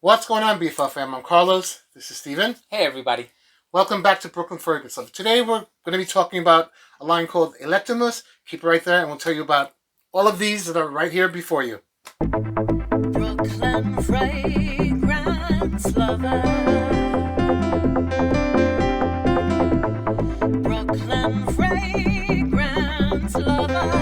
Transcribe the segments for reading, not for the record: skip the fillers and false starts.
What's going on, BFL fam? I'm Carlos. This is Steven. Hey, everybody. Welcome back to Brooklyn Fragrance Love. Today we're going to be talking about a line called ELECTIMUSS. Keep it right there and we'll tell you about all of these that are right here before you. Brooklyn Fragrance Lover. Brooklyn Fragrance Lover.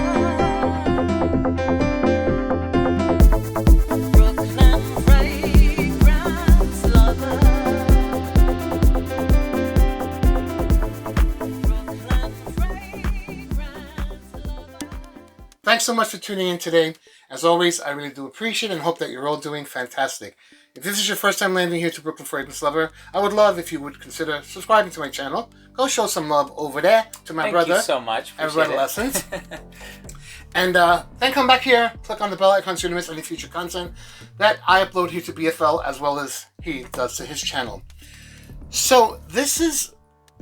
Thanks so much for tuning in today. As always, I really do appreciate it and hope that you're all doing fantastic. If this is your first time landing here to Brooklyn Fragrance Lover, I would love if you would consider subscribing to my channel. Go show some love over there to my brother. Thank you so much. At Redolessence. And then come back here, click on the bell icon so you don't miss any future content that I upload here to BFL as well as he does to his channel. So this is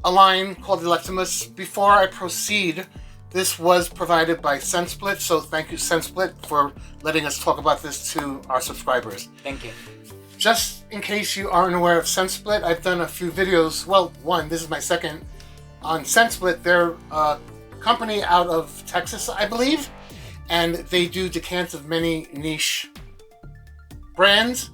a line called ELECTIMUSS. Before I proceed, this was provided by SenSplit, so thank you, SenSplit, for letting us talk about this to our subscribers. Thank you. Just in case you aren't aware of SenSplit, I've done a few videos. Well, this is my second on SenSplit. They're a company out of Texas, I believe, and they do decants of many niche brands,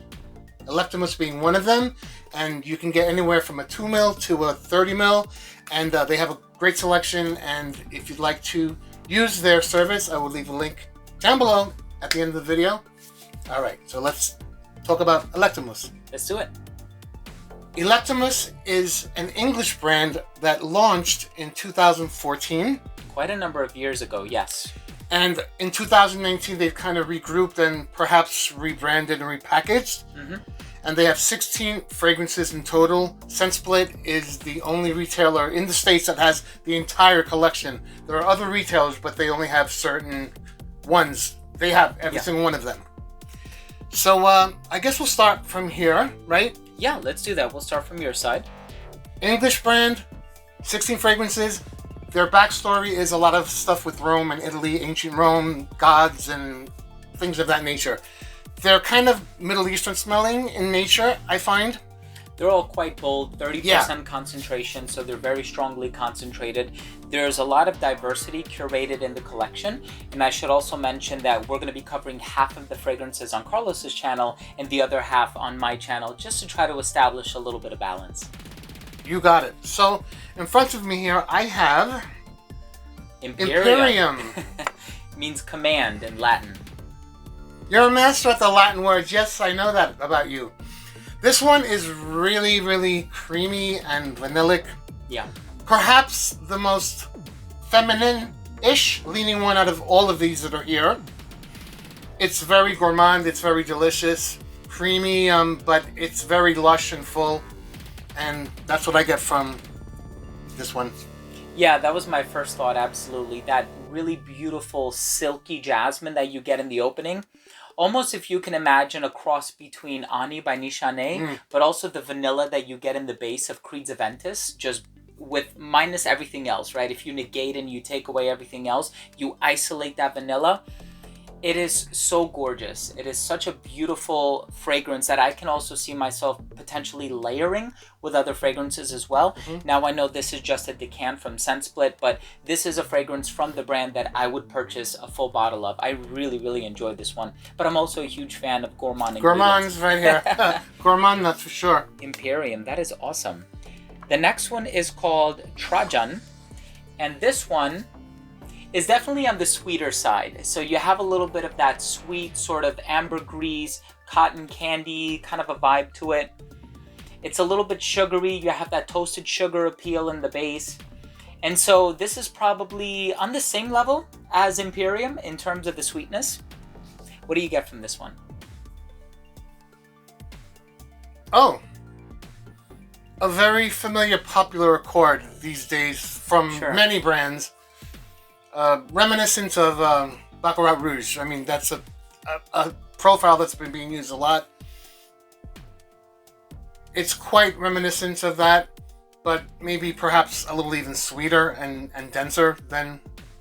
ELECTIMUSS being one of them, and you can get anywhere from a 2 ml to a 30 ml, and they have a great selection. And if you'd like to use their service, I will leave a link down below at the end of the video. All right, so let's talk about ELECTIMUSS. Let's do it. ELECTIMUSS is an English brand that launched in 2014. Quite a number of years ago, yes. And in 2019, they've kind of regrouped and perhaps rebranded and repackaged. Mm-hmm. And they have 16 fragrances in total. SenSplit is the only retailer in the States that has the entire collection. There are other retailers, but they only have certain ones. They have every single one of them. So I guess we'll start from here, right? Yeah, let's do that. We'll start from your side. English brand, 16 fragrances. Their backstory is a lot of stuff with Rome and Italy, ancient Rome, gods, and things of that nature. They're kind of Middle Eastern smelling in nature, I find. They're all quite bold, 30% concentration, so they're very strongly concentrated. There's a lot of diversity curated in the collection, and I should also mention that we're going to be covering half of the fragrances on Carlos's channel and the other half on my channel, just to try to establish a little bit of balance. You got it. So, in front of me here, I have Imperium. Means command in Latin. You're a master at the Latin words. Yes, I know that about you. This one is really, really creamy and vanillic. Yeah. Perhaps the most feminine-ish leaning one out of all of these that are here. It's very gourmand. It's very delicious. Creamy, but it's very lush and full. And that's what I get from this one. Yeah, that was my first thought, absolutely. That really beautiful silky jasmine that you get in the opening. Almost, if you can imagine, a cross between Ani by Nichane, but also the vanilla that you get in the base of Creed's Aventus, just with minus everything else, right? If you negate and you take away everything else, you isolate that vanilla. It is so gorgeous. It is such a beautiful fragrance that I can also see myself potentially layering with other fragrances as well. Mm-hmm. Now, I know this is just a decant from SenSplit, but this is a fragrance from the brand that I would purchase a full bottle of. I really, really enjoy this one. But I'm also a huge fan of gourmand ingredients. Gourmand's right here. Gourmand, that's for sure. Imperium, that is awesome. The next one is called Trajan. And this one is definitely on the sweeter side. So you have a little bit of that sweet sort of ambergris, cotton candy kind of a vibe to it. It's a little bit sugary. You have that toasted sugar appeal in the base. And so this is probably on the same level as Imperium in terms of the sweetness. What do you get from this one? Oh, a very familiar popular accord these days from many brands. Reminiscent of Baccarat Rouge. I mean, that's a profile that's been being used a lot. It's quite reminiscent of that, but maybe perhaps a little even sweeter and denser than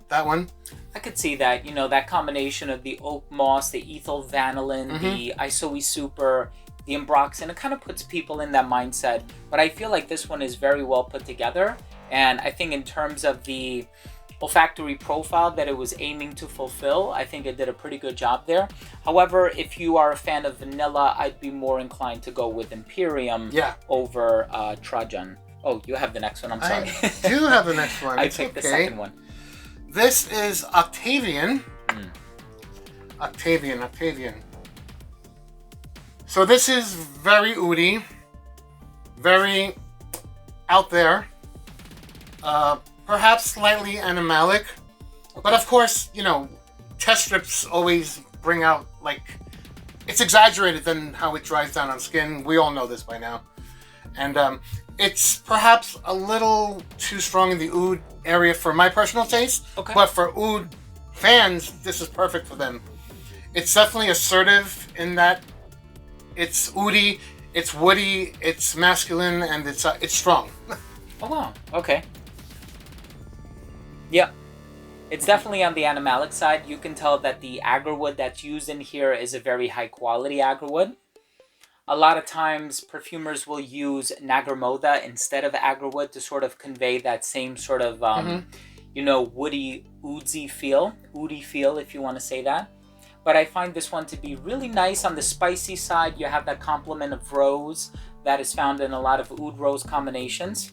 that one. I could see that, you know, that combination of the oak moss, the ethyl vanillin, the isoe super, the Ambroxan. It kind of puts people in that mindset. But I feel like this one is very well put together. And I think in terms of the olfactory profile that it was aiming to fulfill, I think it did a pretty good job there. However, if you are a fan of vanilla, I'd be more inclined to go with Imperium over Trajan. Oh, you have the next one. I'm sorry. I do have the next one. I picked the second one. This is Octavian. Octavian. So this is very oody, very out there. Perhaps slightly animalic, but of course, you know, test strips always bring out, like, it's exaggerated than how it dries down on skin. We all know this by now. And it's perhaps a little too strong in the oud area for my personal taste, but for oud fans, this is perfect for them. It's definitely assertive in that it's oudy, it's woody, it's masculine, and it's strong. Oh wow, okay. Yeah, it's definitely on the animalic side. You can tell that the agarwood that's used in here is a very high quality agarwood. A lot of times perfumers will use nagarmoda instead of agarwood to sort of convey that same sort of, you know, woody, oudsy feel. Oody feel, if you want to say that. But I find this one to be really nice on the spicy side. You have that complement of rose that is found in a lot of oud rose combinations.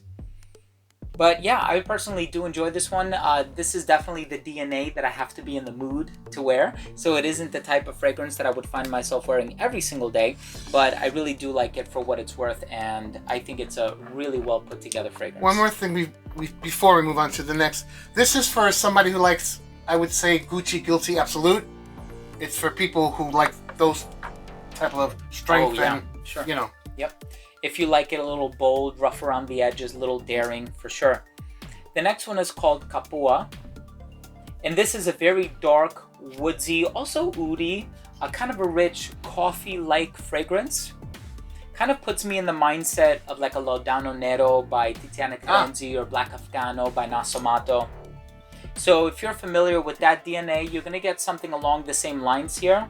But yeah, I personally do enjoy this one. This is definitely the DNA that I have to be in the mood to wear. So it isn't the type of fragrance that I would find myself wearing every single day. But I really do like it for what it's worth. And I think it's a really well put together fragrance. One more thing before we move on to the next. This is for somebody who likes, I would say, Gucci Guilty Absolute. It's for people who like those type of strength and, you know. Yep. If you like it a little bold, rough around the edges, a little daring, for sure. The next one is called Kapua. And this is a very dark, woodsy, also oudy, kind of a rich coffee-like fragrance. Kind of puts me in the mindset of like a Lodano Nero by Tiziana Carenzi or Black Afgano by Nasomato. So if you're familiar with that DNA, you're going to get something along the same lines here.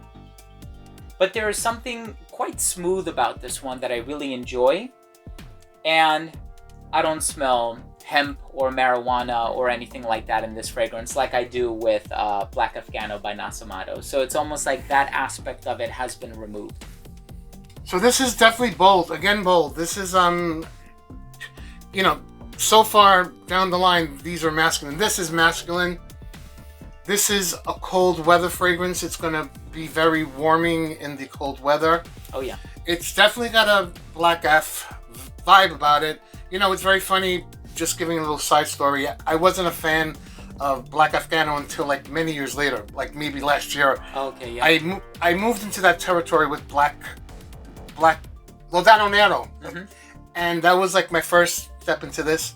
But there is something quite smooth about this one that I really enjoy. And I don't smell hemp or marijuana or anything like that in this fragrance like I do with Black Afgano by Nasomato. So it's almost like that aspect of it has been removed. So this is definitely bold. Again, bold. This is, you know, so far down the line, these are masculine. This is masculine. This is a cold weather fragrance. It's going to be very warming in the cold weather. Oh, yeah. It's definitely got a Black F vibe about it. You know, it's very funny, just giving a little side story. I wasn't a fan of Black Afgano until like many years later, like maybe last year. Okay, yeah. I moved into that territory with Black Lodano Nero. And that was like my first step into this.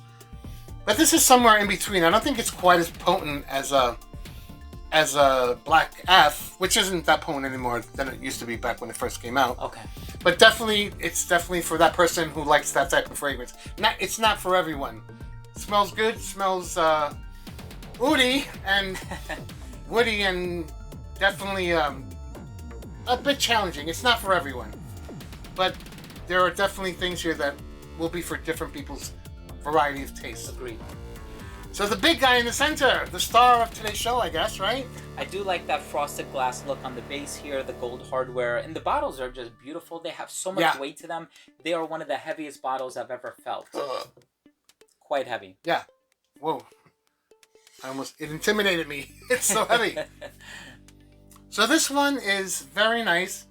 But this is somewhere in between. I don't think it's quite as potent as a Black F, which isn't that potent anymore than it used to be back when it first came out. Okay. But definitely, it's definitely for that person who likes that type of fragrance. It's not for everyone. It smells good, smells woody and woody and definitely a bit challenging. It's not for everyone. But there are definitely things here that will be for different people's variety of tastes. Agreed. So the big guy in the center, the star of today's show, I guess, right? I do like that frosted glass look on the base here, the gold hardware, and the bottles are just beautiful. They have so much weight to them. They are one of the heaviest bottles I've ever felt. Quite heavy. Yeah. Whoa. It intimidated me. It's so heavy. So this one is very nice.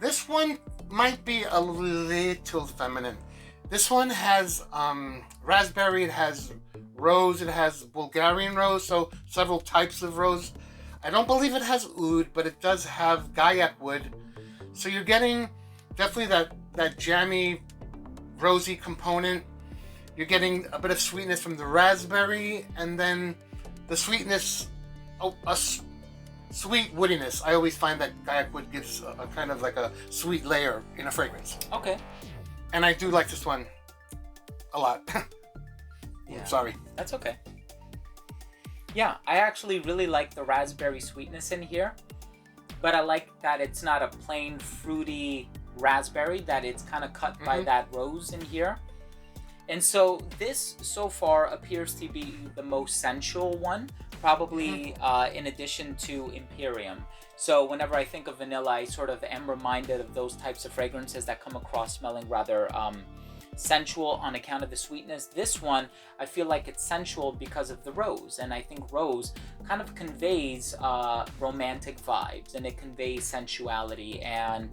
This one might be a little feminine. This one has raspberry, it has rose, it has Bulgarian rose, so several types of rose. I don't believe it has oud, but it does have Gaiac wood. So you're getting definitely that jammy, rosy component. You're getting a bit of sweetness from the raspberry, and then the sweetness, a sweet woodiness. I always find that Gaiac wood gives a kind of like a sweet layer in a fragrance. Okay. And I do like this one a lot. Yeah. Sorry. That's okay. Yeah, I actually really like the raspberry sweetness in here, but I like that it's not a plain fruity raspberry, that it's kind of cut by that rose in here. And so this so far appears to be the most sensual one, probably in addition to Imperium. So whenever I think of vanilla, I sort of am reminded of those types of fragrances that come across smelling rather sensual on account of the sweetness. This one, I feel like it's sensual because of the rose, and I think rose kind of conveys romantic vibes, and it conveys sensuality, and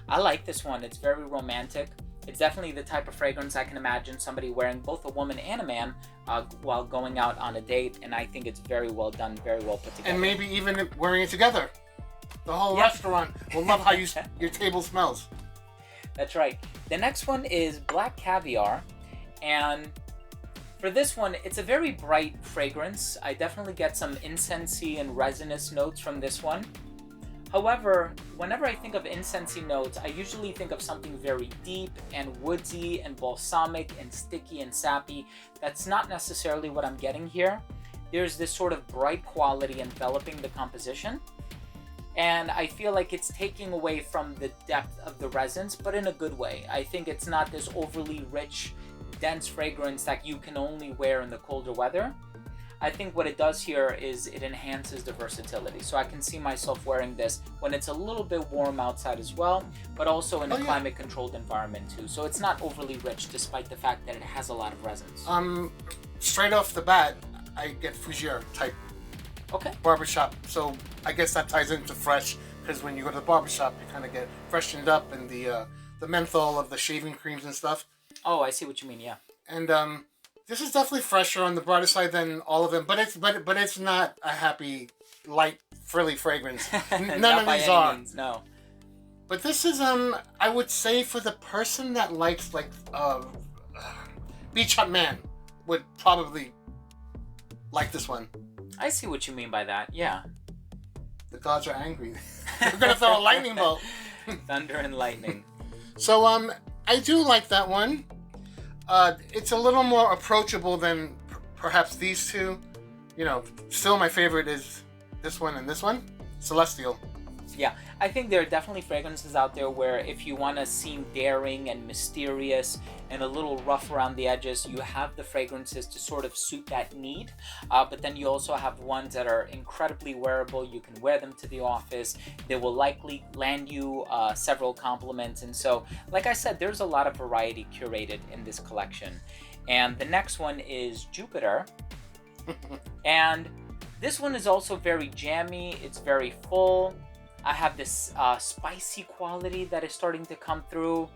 I like this one. It's very romantic. It's definitely the type of fragrance I can imagine somebody wearing, both a woman and a man, while going out on a date, and I think it's very well done, very well put together. And maybe even wearing it together. The whole restaurant will love how your table smells. That's right. The next one is Black Caviar, and for this one, it's a very bright fragrance. I definitely get some incensey and resinous notes from this one. However, whenever I think of incensey notes, I usually think of something very deep and woodsy and balsamic and sticky and sappy. That's not necessarily what I'm getting here. There's this sort of bright quality enveloping the composition, and I feel like it's taking away from the depth of the resins, but in a good way. I think it's not this overly rich, dense fragrance that you can only wear in the colder weather. I think what it does here is it enhances the versatility. So I can see myself wearing this when it's a little bit warm outside as well, but also in a climate-controlled environment too. So it's not overly rich, despite the fact that it has a lot of resins. Straight off the bat, I get fougere type barbershop. So I guess that ties into fresh, because when you go to the barbershop, you kind of get freshened up, and the menthol of the shaving creams and stuff. Oh, I see what you mean. Yeah. And this is definitely fresher on the brighter side than all of them, but it's not a happy, light, frilly fragrance. None of these are. Means, no. But this is I would say for the person that likes like Beach Hut Man would probably like this one. I see what you mean by that. Yeah. The gods are angry. They're gonna throw a lightning bolt. Thunder and lightning. So I do like that one. It's a little more approachable than perhaps these two. You know, still my favorite is this one and this one, Celestial. Yeah, I think there are definitely fragrances out there where if you want to seem daring and mysterious and a little rough around the edges, you have the fragrances to sort of suit that need. But then you also have ones that are incredibly wearable. You can wear them to the office. They will likely land you several compliments. And so, like I said, there's a lot of variety curated in this collection. And the next one is Jupiter. And this one is also very jammy. It's very full. I have this spicy quality that is starting to come through,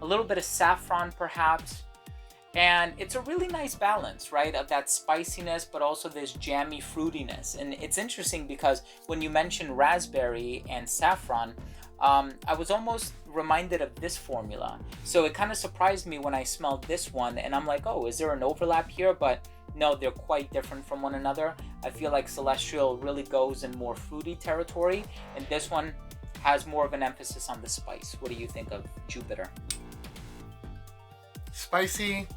a little bit of saffron perhaps, and it's a really nice balance, right, of that spiciness but also this jammy fruitiness. And it's interesting because when you mention raspberry and saffron, I was almost reminded of this formula. So it kind of surprised me when I smelled this one, and I'm like, oh, is there an overlap here? But no, they're quite different from one another. I feel like Celestial really goes in more fruity territory, and this one has more of an emphasis on the spice. What do you think of Jupiter? Spicy.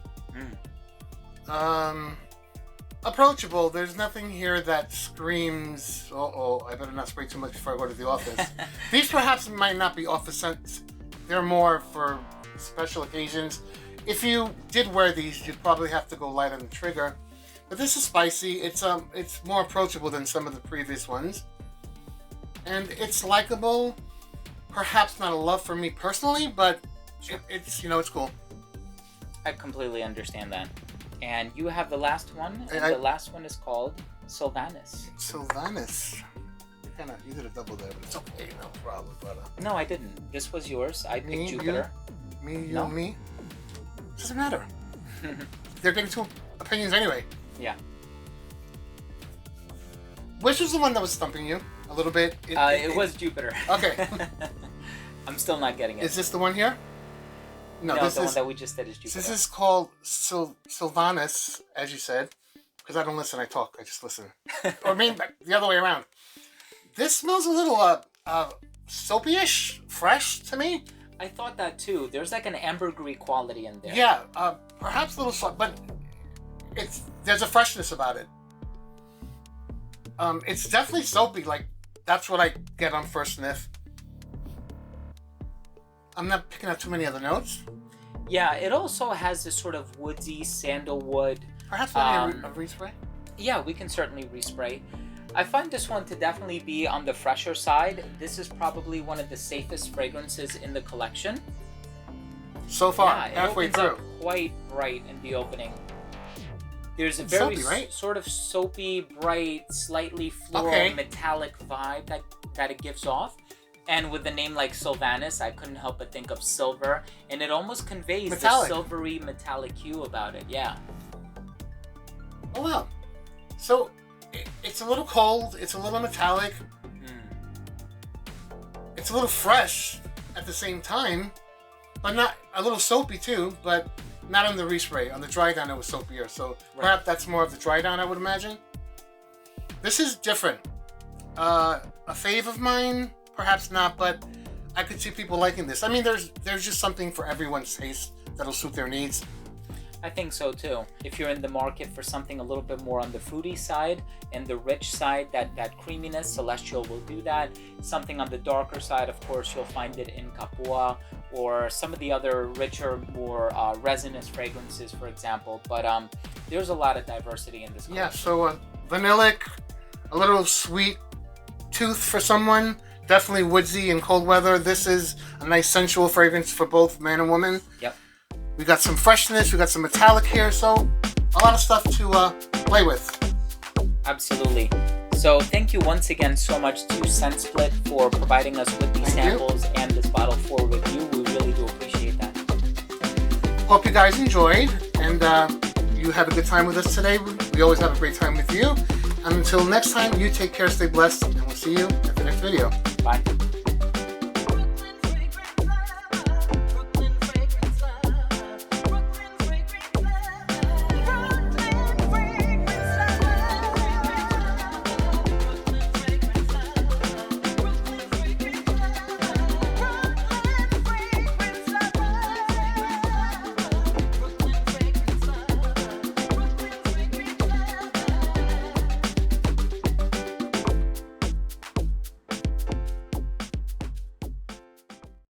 Approachable. There's nothing here that screams, I better not spray too much before I go to the office. These perhaps might not be office scents. They're more for special occasions. If you did wear these, you'd probably have to go light on the trigger. But this is spicy. It's more approachable than some of the previous ones. And it's likable. Perhaps not a love for me personally, but it's it's cool. I completely understand that. And you have the last one, and the last one is called Sylvanas. Sylvanas. You did a double there, but it's okay, no problem, brother. No, I didn't. This was yours. I picked Jupiter. You, me. Doesn't matter. They're getting two opinions anyway. Yeah. Which was the one that was stumping you a little bit? It was Jupiter. Okay. I'm still not getting it. Is this the one here? No, this one that we just did is Jupiter. This is called Sylvanas, as you said. Because I don't listen, I talk. I just listen. Or maybe the other way around. This smells a little soapy-ish, fresh to me. I thought that too. There's like an ambergris quality in there. Yeah, perhaps a little soft, but there's a freshness about it. It's definitely soapy. Like that's what I get on first sniff. I'm not picking out too many other notes. Yeah, it also has this sort of woodsy sandalwood. Perhaps a respray? Yeah, we can certainly respray. I find this one to definitely be on the fresher side. This is probably one of the safest fragrances in the collection. So far, Yeah, it halfway opens through. up quite bright in the opening. There's a very soapy, right? sort of soapy, bright, slightly floral, metallic vibe that it gives off. And with a name like Sylvanas, I couldn't help but think of silver. And it almost conveys the silvery, metallic hue about it. Yeah. Oh, wow. So, it's a little cold. It's a little metallic. It's a little fresh at the same time. But not a little soapy, too. But not on the respray. On the dry down, it was soapier. So, perhaps that's more of the dry down, I would imagine. This is different. A fave of mine? Perhaps not, but I could see people liking this. I mean, there's just something for everyone's taste that'll suit their needs. I think so too. If you're in the market for something a little bit more on the fruity side and the rich side, that creaminess, Celestial will do that. Something on the darker side, of course, you'll find it in kapua or some of the other richer, more resinous fragrances, for example. But there's a lot of diversity in this collection. Yeah, so vanillic, a little sweet tooth for someone. Definitely woodsy in cold weather. This is a nice sensual fragrance for both man and woman. Yep. We got some freshness. We got some metallic here. So a lot of stuff to play with. Absolutely. So thank you once again so much to ScentSplit for providing us with these samples and this bottle for review. We really do appreciate that. Hope you guys enjoyed and you have a good time with us today. We always have a great time with you. And until next time, you take care, stay blessed, and we'll see you at the next video. Bye.